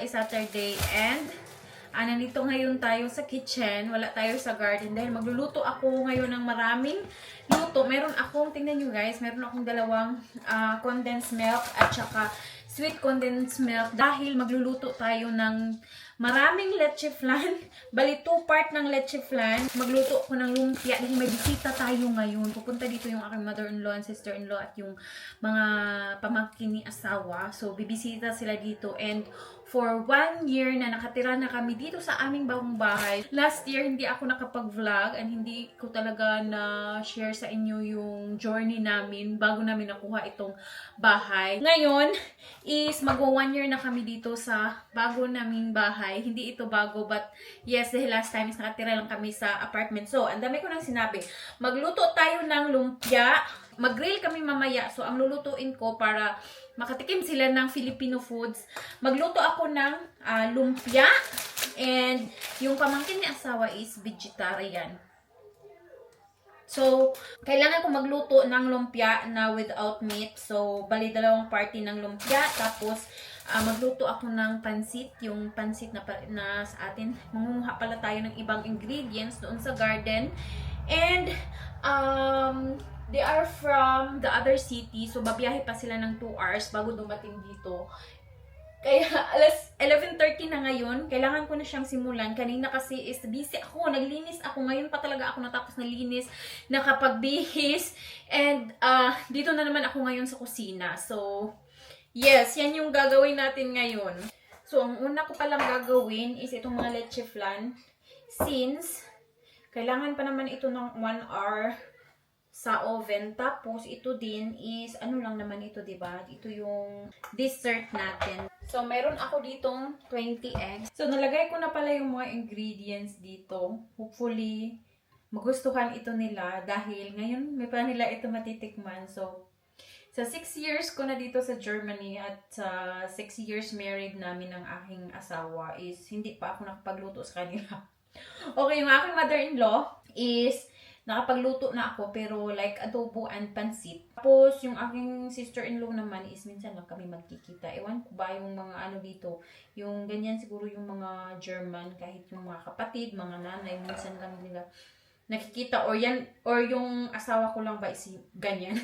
is Saturday and nandito ngayon tayo sa kitchen. Wala tayo sa garden dahil magluluto ako ngayon ng maraming luto. Meron akong, tingnan nyo guys, meron akong dalawang condensed milk at saka sweet condensed milk dahil magluluto tayo ng maraming leche flan. Bali, 2 part ng leche flan. Magluto ako ng lumpia dahil may bisita tayo ngayon. Pupunta dito yung aking mother-in-law and sister-in-law at yung mga pamangkin ni asawa. So, bibisita sila dito and for 1 year na nakatira na kami dito sa aming bagong bahay. Last year, hindi ako nakapag-vlog and hindi ko talaga na-share sa inyo yung journey namin bago namin nakuha itong bahay. Ngayon is mag-1 year na kami dito sa bago naming bahay. Hindi ito bago but yes, dahil last time is nakatira lang kami sa apartment. So, ang dami ko nang sinabi. Magluto tayo ng lumpia. Mag-grill kami mamaya. So, ang lulutuin ko para makatikim sila ng Filipino foods. Magluto ako ng lumpia. And yung pamangkin ni asawa is vegetarian. So, kailangan ko magluto ng lumpia na without meat. So, bali dalawang party ng lumpia. Tapos, magluto ako ng pansit. Yung pansit na sa atin. Mangunguha pala tayo ng ibang ingredients doon sa garden. And, they are from the other city. So, babiyahe pa sila ng 2 hours bago dumating dito. Kaya, alas 11:30 na ngayon. Kailangan ko na siyang simulan. Kanina kasi is busy ako. Naglinis ako. Ngayon pa talaga ako natapos na linis. Nakapagbihis. And, dito na naman ako ngayon sa kusina. So, yes, yan yung gagawin natin ngayon. So, ang una ko palang gagawin is itong mga leche flan. Since, kailangan pa naman ito ng 1 hour sa oven. Tapos, ito din is, ano lang naman ito, diba? Ito yung dessert natin. So, meron ako ditong 20 eggs. So, nalagay ko na pala yung mga ingredients dito. Hopefully, magustuhan ito nila dahil ngayon may pa nila ito matitikman. So, sa 6 years ko na dito sa Germany at sa 6 years married namin ng aking asawa is hindi pa ako nakapagluto sa kanila. Okay, yung aking mother-in-law is nakapagluto na ako pero like adobo and pansit. Tapos yung aking sister-in-law naman is minsan lang kami magkikita. Ewan ko ba yung mga ano dito, yung ganyan siguro yung mga German, kahit yung mga kapatid, mga nanay, minsan lang nila nakikita or yung asawa ko lang ba is ganyan.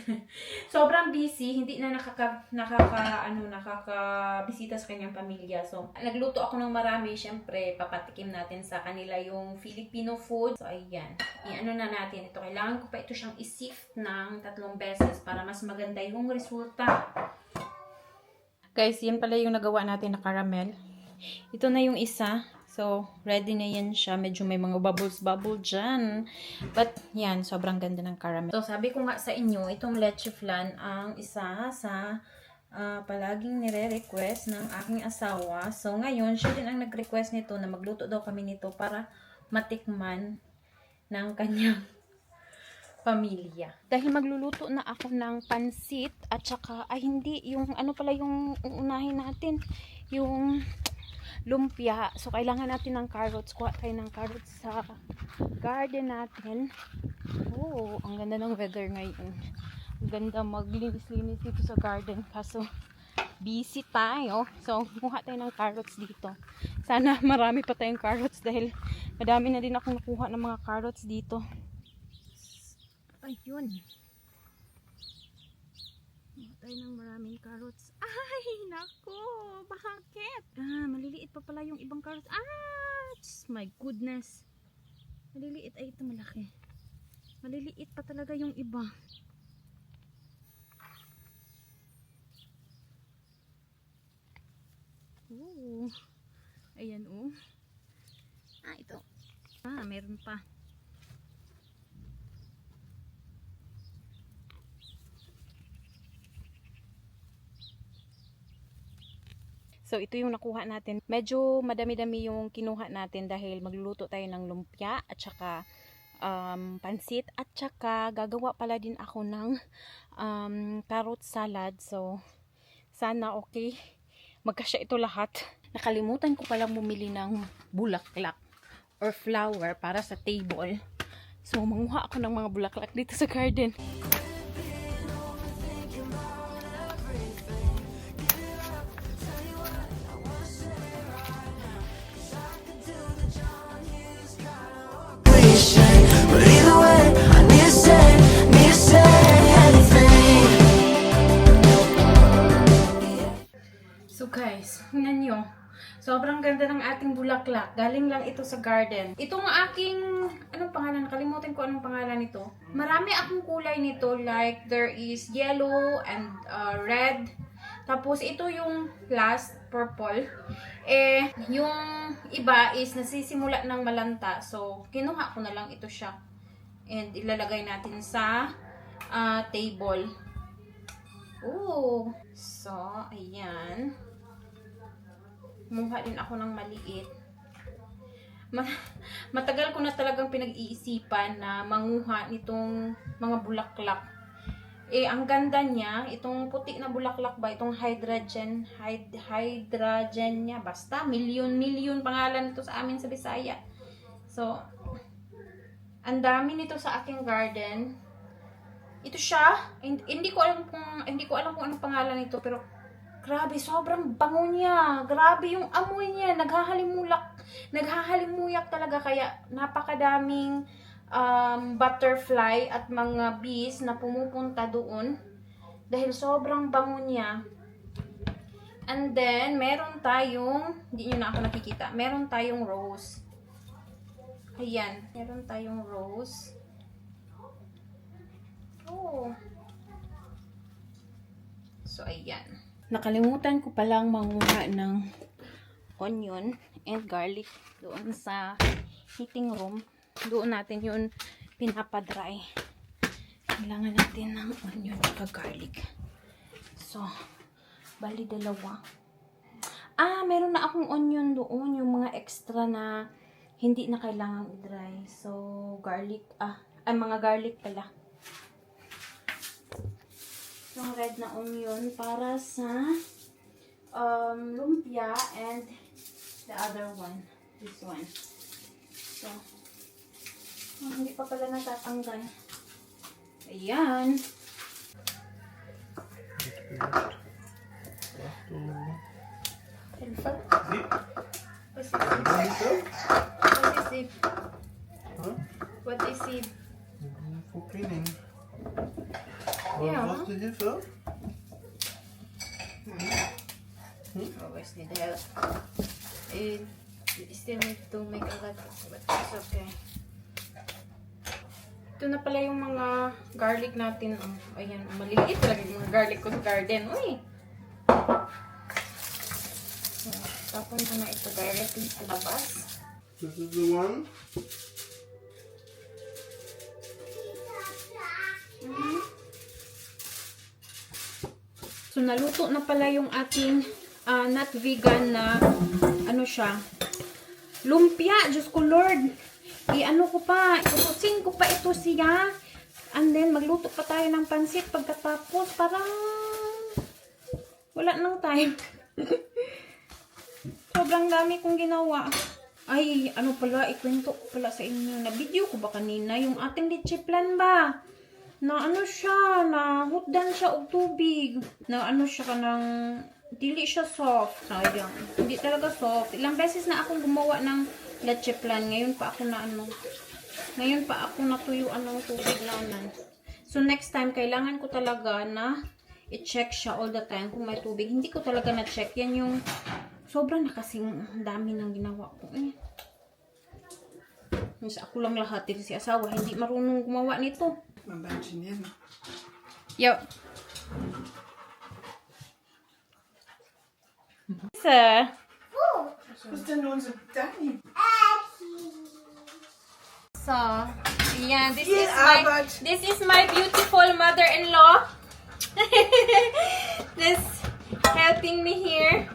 Sobrang busy, hindi na nakakabisita sa kanyang pamilya. So, nagluto ako ng marami, syempre papatikim natin sa kanila yung Filipino food. So, ayan. I-ano na natin ito. Kailangan ko pa ito siyang i-sift ng 3 beses para mas maganda yung resulta. Guys, yan pala yung nagawa natin na caramel. Ito na yung isa. So, ready na yan siya. Medyo may mga bubbles dyan. But, yan. Sobrang ganda ng caramel. So, sabi ko nga sa inyo, itong leche flan ang isa sa palaging nire-request ng aking asawa. So, ngayon, siya din ang nag-request nito na magluto daw kami nito para matikman ng kanyang pamilya. Dahil magluluto na ako ng pansit at saka, hindi, yung ano pala yung uunahin natin, yung lumpia. So, kailangan natin ng carrots. Kuha tayo ng carrots sa garden natin. Oh, ang ganda ng weather ngayon. Ang ganda maglinis-linis dito sa garden. Kaso, busy tayo. So, kuha tayo ng carrots dito. Sana marami pa tayong carrots dahil madami na din akong nakuha ng mga carrots dito. Ayun. Tayo ng maraming carrots. Ay, nako! Bakit? Maliliit pa pala yung ibang carrots. My goodness. Maliliit. Ay, ito malaki. Maliliit pa talaga yung iba. Oh. Ayan, oh. Ito. Meron pa. So, ito yung nakuha natin. Medyo madami-dami yung kinuha natin dahil magluluto tayo ng lumpia at saka pansit. At saka gagawa pala din ako ng carrot salad. So, sana okay. Magkasya ito lahat. Nakalimutan ko palang bumili ng bulaklak or flower para sa table. So, manguha ako ng mga bulaklak dito sa garden. Sobrang ganda ng ating bulaklak. Galing lang ito sa garden. Itong aking, anong pangalan? Kalimutan ko anong pangalan nito. Marami akong kulay nito. Like, there is yellow and red. Tapos, ito yung last, purple. Yung iba is nasisimula ng malanta. So, kinuha ko na lang ito siya. And ilalagay natin sa table. Ooh. So, ayan. Kumuha din ako ng maliit. Matagal ko na talagang pinag-iisipan na manguha nitong mga bulaklak. Ang ganda niya, itong puti na bulaklak ba, itong hydrogen niya, basta, milyon pangalan ito sa amin sa Bisaya. So, ang dami nito sa aking garden. Ito siya, hindi ko alam kung anong pangalan nito, pero grabe, sobrang bango niya. Grabe yung amoy niya. Naghahalimuyak talaga. Kaya napakadaming butterfly at mga bees na pumupunta doon. Dahil sobrang bango niya. And then, meron tayong, hindi nyo na ako nakikita, meron tayong rose. Ayan, meron tayong rose. Oh. So, ayan. Nakalimutan ko palang manguha ng onion and garlic doon sa heating room. Doon natin yun pinapadry. Kailangan natin ng onion at garlic. So, bali dalawa. Meron na akong onion doon. Yung mga extra na hindi na kailangang i-dry. So, garlic, mga garlic pala. Yung red na onion para sa lumpia and the other one, this one. So, hindi pa pala natatanggal. Ayan. Helper? What is it? What is it? For cleaning. Ja. Was brauchst du Hilfe? Oh, where's the hell? It still need to make a lot, but it's okay. Ito na pala yung mga garlic natin. Ayan, maliliit talaga yung mga garlic ko sa garden. Uy! So, tapon ko na ito directly sa labas. This is the one. So, naluto na pala yung ating not vegan na, ano siya, lumpia. Diyos ko, Lord. I-ano ko pa, ikusin ko pa ito siya. And then, magluto pa tayo ng pansit pagkatapos. Parang, wala nang time. Sobrang dami kong ginawa. Ay, ano pala, ikwento ko pala sa inyo. Na-video ko ba kanina? Yung ating leche plan ba? Na ano siya, na hutdan siya og tubig. Na ano siya kanang, dili siya soft. Sayang. Hindi talaga soft. Ilang beses na akong gumawa ng leche plan. Ngayon pa ako natuyuan ng tubig lanan. So next time, kailangan ko talaga na i-check siya all the time kung may tubig. Hindi ko talaga na-check. Yan yung sobrang na kasing dami ng ginawa ko. Mas ako lang lahat. Si asawa, hindi marunong gumawa nito. Man Bändchen nehmen. Ja. Sir. Was ist denn nun so Dani? So, yeah, Viel Arbeit. this is my beautiful mother-in-law. This helping me here.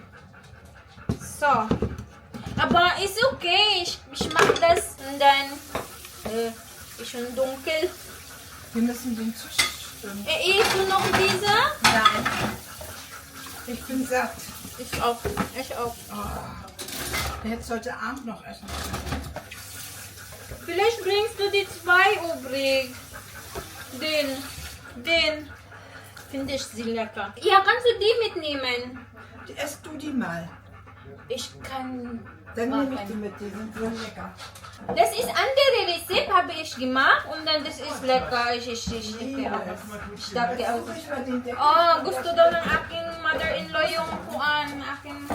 So, aber ist okay. Ich mach das und dann ist schon dunkel. Wir müssen den Tisch. Isst du noch diese? Nein. Ich bin satt. Ich auch. Ich auch. Der hätte heute Abend noch essen können. Vielleicht bringst du die 2 übrig. Den. Finde ich sie lecker. Ja, kannst du die mitnehmen? Ess du die mal. Ich kann. Dann nehme ich die mit, die sind so lecker. Das ist andere Rezept, habe ich gemacht und dann das ist lecker. Ich dachte auch. Gusto daw ng aking mother-in-law yung kuan, aking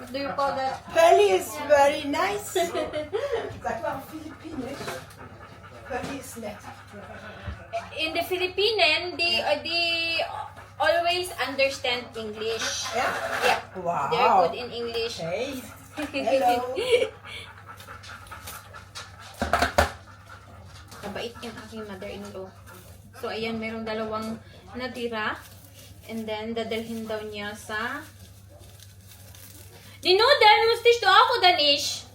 What do you call that? Pearly is very nice. Sag mal auf Philippinisch. Pearly is nett. In the Philippines, they always understand English. Ja? Yeah. Wow. They're good in English. Hey. Hello. Mabait yung aking mother-in-law. So, ayan, merong dalawang natira. And then, dadalhin daw niya sa... Die Nudeln musste ich doch auch, oder nicht?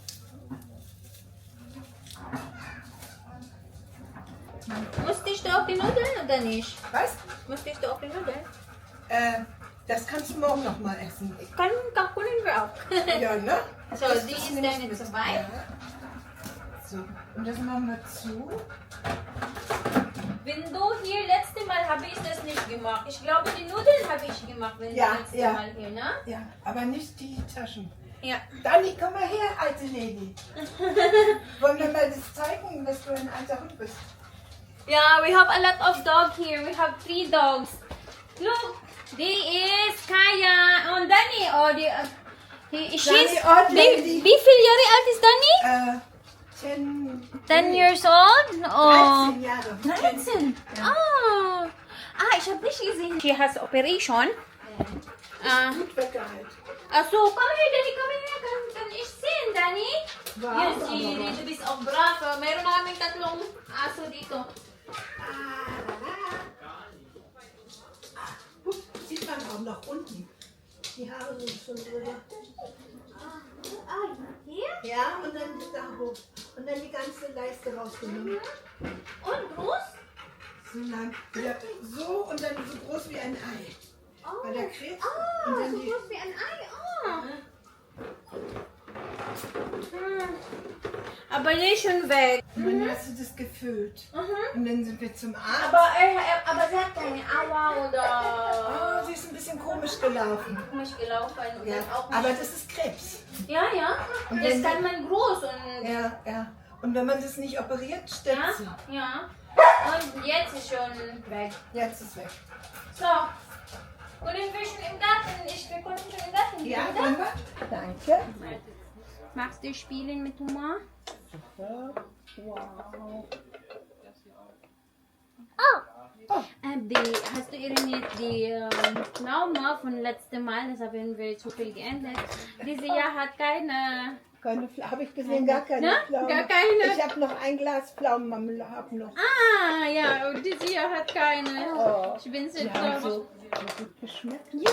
Musste ich doch auch die Nudeln, oder nicht? Was? Musste ich doch auch die Nudeln? Das kannst du morgen noch mal essen. Können wir auch. Ja, ne? So, Das die ist ist nämlich dann jetzt mit- dabei. Ja. So, und das machen wir zu. Wenn du hier letzte Mal habe ich das nicht gemacht. Ich glaube, die Nudeln habe ich gemacht, wenn Ja, du letzte ja. Mal hier, ne? Ja, aber nicht die Taschen. Ja. Dani, komm mal her, alte Lady. Wollen wir mal das zeigen, dass du ein alter Hund bist? Yeah, we have a lot of dog here. We have 3 dogs. Look, this is Kaya and Danny. Oh, she's... Danny, old lady. Wie viel Jahre alt ist Danny? 10 years old? Oh. 13 Jahre. 13. Ja. Oh. Ich habe nicht gesehen. She has operation. Gut weggehalten. So, komm her, Danny, komm her. Kann ich sehen, Danny? Wow, Yes, Giri, du bist auch brav. Meron na kaming 3 aso dito. Guck, sieht man auch noch unten. Die Haare sind schon drüber. Hier? Ja, und dann da hoch. Und dann die ganze Leiste rausgenommen. Und groß? So lang. Ja, so und dann so groß wie ein Ei. Bei der Krebs. Ah, und dann so die, groß wie ein Ei. Aber nicht schon weg. und dann hast du das gefüllt. Und dann sind wir zum Arzt. Aber sie hat keine Aua oder Oh, sie ist ein bisschen komisch gelaufen. komisch gelaufen. Und Ja, dann auch aber nicht. das ist Krebs. Ja. Und Das wenn kann man groß und Ja. Und wenn man das nicht operiert, stirbt sie. ja. Und jetzt ist schon weg. Jetzt ist weg. So. Können wir schon im Garten? Wir konnten schon im Garten gehen, Ja, oder? können wir? Danke. Magst du spielen mit Humor? Wow. Hast du erinnert die Pflaume von letztem Mal? Das haben wir zu viel geändert. Dieses Jahr hat keine. Habe ich gesehen, gar keine Ne? Pflaumen. Gar keine? Ich habe noch ein Glas Pflaumen, hab noch. Ja, und dieses Jahr hat keine. Oh, Ich bin so die haben traurig. so gut geschmeckt. Ja.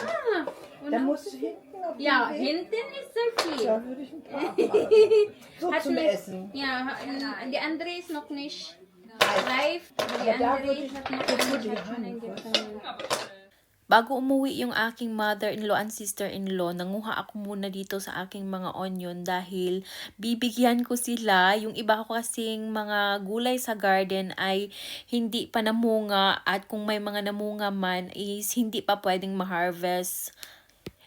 Und Da auch- musst du hinten auf den ja, Weg. hinten ist sehr viel. Da würde ich ein paar machen. So Hat zum mir- Essen. Ja, die andere ist noch nicht reif. Die Aber da andere würde ich- hat noch das würde nicht ich hat schon haben, angefangen. Bago umuwi yung aking mother-in-law and sister-in-law, nanguha ako muna dito sa aking mga onion dahil bibigyan ko sila. Yung iba ko kasing mga gulay sa garden ay hindi pa namunga at kung may mga namunga man is hindi pa pwedeng ma-harvest.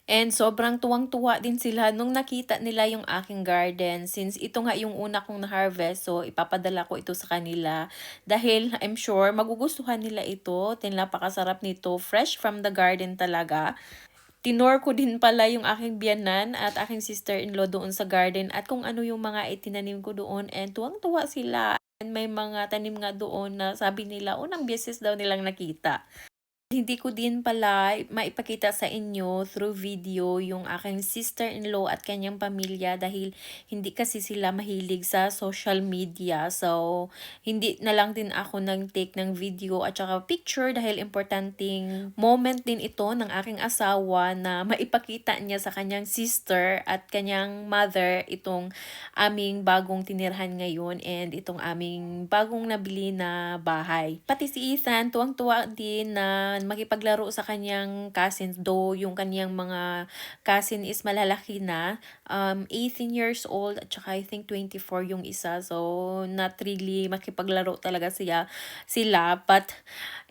And sobrang tuwang-tuwa din sila nung nakita nila yung aking garden. Since ito nga yung una kong na-harvest, so ipapadala ko ito sa kanila. Dahil I'm sure magugustuhan nila ito. Napakasarap nito. Fresh from the garden talaga. Tinor ko din pala yung aking biyanan at aking sister-in-law doon sa garden at kung ano yung mga itinanim ko doon. And tuwang-tuwa sila. And may mga tanim nga doon na sabi nila unang beses daw nilang nakita. Hindi ko din pala maipakita sa inyo through video yung aking sister-in-law at kanyang pamilya dahil hindi kasi sila mahilig sa social media. So, hindi na lang din ako nag-take ng video at saka picture dahil importanteng moment din ito ng aking asawa na maipakita niya sa kanyang sister at kanyang mother itong aming bagong tinirhan ngayon and itong aming bagong nabili na bahay. Pati si Ethan, tuwang-tuwa din na makipaglaro sa kanyang cousins, though yung kanyang mga cousin is malalaki na, 18 years old at saka I think 24 yung isa, so not really makipaglaro talaga sila, but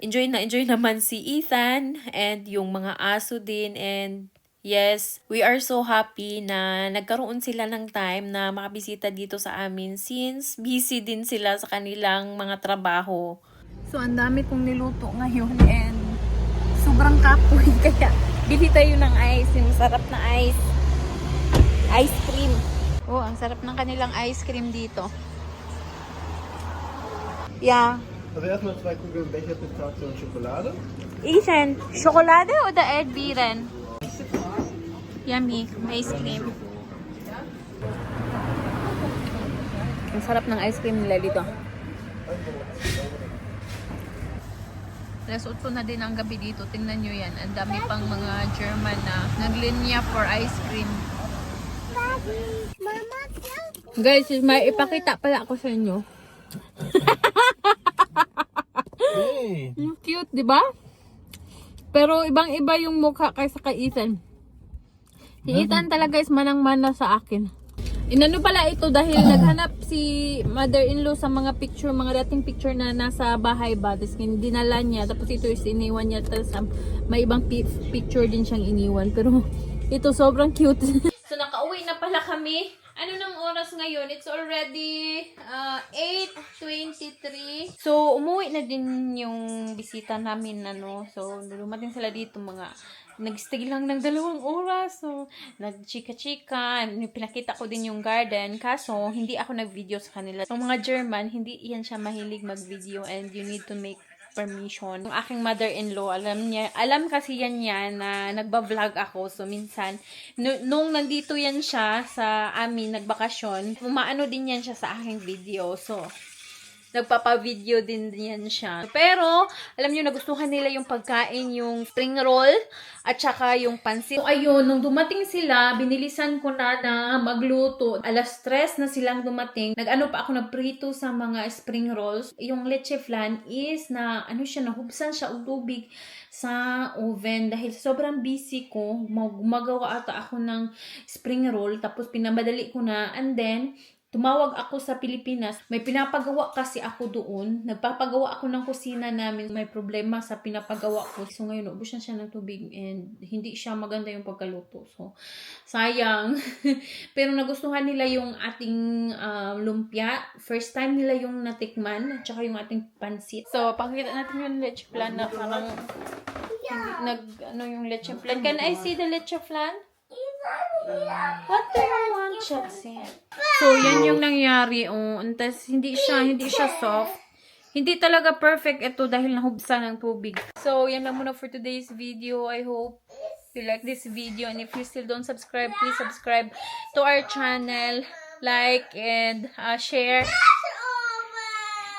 enjoy naman si Ethan and yung mga aso din. And yes, we are so happy na nagkaroon sila ng time na makabisita dito sa amin since busy din sila sa kanilang mga trabaho. So, ang dami kong niluto ngayon and sobrang kapoy. Kaya, bili tayo ng ice. Yung masarap na ice. ice cream. Oh, ang sarap ng kanilang ice cream dito. Ja. Also erstmal 2 Kugeln Becher Pistazie und Schokolade. Ethan, Schokolade oder Erdbeeren? Yummy, ice cream. Ang sarap ng ice cream nila dito. Alas 8 na din ang gabi dito. Tingnan nyo yan. Ang dami pang mga German na naglinya for ice cream. Guys, may ipakita pala ako sa inyo. Hey! Cute, di ba? Pero ibang-iba yung mukha kaysa kay Ethan. Si Ethan talaga is manang-mana sa akin. Inano pala ito dahil naghanap si mother-in-law sa mga picture, mga dating picture na nasa bahay ba. Tapos dinala niya. Tapos ito is iniwan niya. Tapos may ibang picture din siyang iniwan. Pero ito sobrang cute. So nakauwi na pala kami. Ano nang oras ngayon? It's already 8:23. So umuwi na din yung bisita namin. So dumating sila dito mga nagstay lang ng 2 oras. So, nagchika-chika. Pinakita ko din yung garden. Kaso, hindi ako nag-video sa kanila. Yung mga German, hindi yan siya mahilig mag-video and you need to make permission. Yung aking mother-in-law, alam kasi yan na nagba-vlog ako. So, minsan, nung nandito yan siya sa amin, nagbakasyon, umaano din yan siya sa aking video. So, nagpapa-video din yan siya. Pero, alam nyo, nagustuhan nila yung pagkain, yung spring roll, at saka yung pansit. So, ayun, nung dumating sila, binilisan ko na magluto. 3:00 na silang dumating. Nag-ano pa ako, nagprito sa mga spring rolls. Yung leche flan is nahubsan siya o tubig sa oven. Dahil sobrang busy ko, gumagawa ata ako ng spring roll. Tapos, pinamadali ko na. And then, tumawag ako sa Pilipinas. May pinapagawa kasi ako doon. Nagpapagawa ako ng kusina namin. May problema sa pinapagawa ko. So ngayon, ubos na siya ng tubig and hindi siya maganda yung pagkaluto. So, sayang. Pero nagustuhan nila yung ating lumpia. First time nila yung natikman. At saka yung ating pansit. So, pakita natin yung leche flan na parang yung leche flan. Can I see the leche flan? What do you want, Chelsea? So, yan yung nangyari. Antas, hindi siya soft. Hindi talaga perfect ito dahil nahubsan ng tubig. So, yan lang muna for today's video. I hope you like this video. And if you still don't subscribe, please subscribe to our channel. Like and share.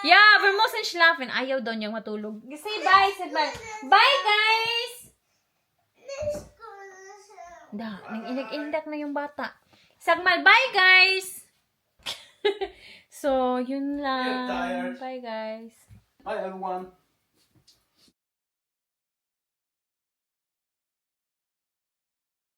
Yeah, we're mostly schlafen. Ayaw daw niyang matulog. Say bye, say bye. Bye, guys! Nag-indak na yung bata. Sagmal, bye guys! So, yun lang. Bye guys. Hi everyone.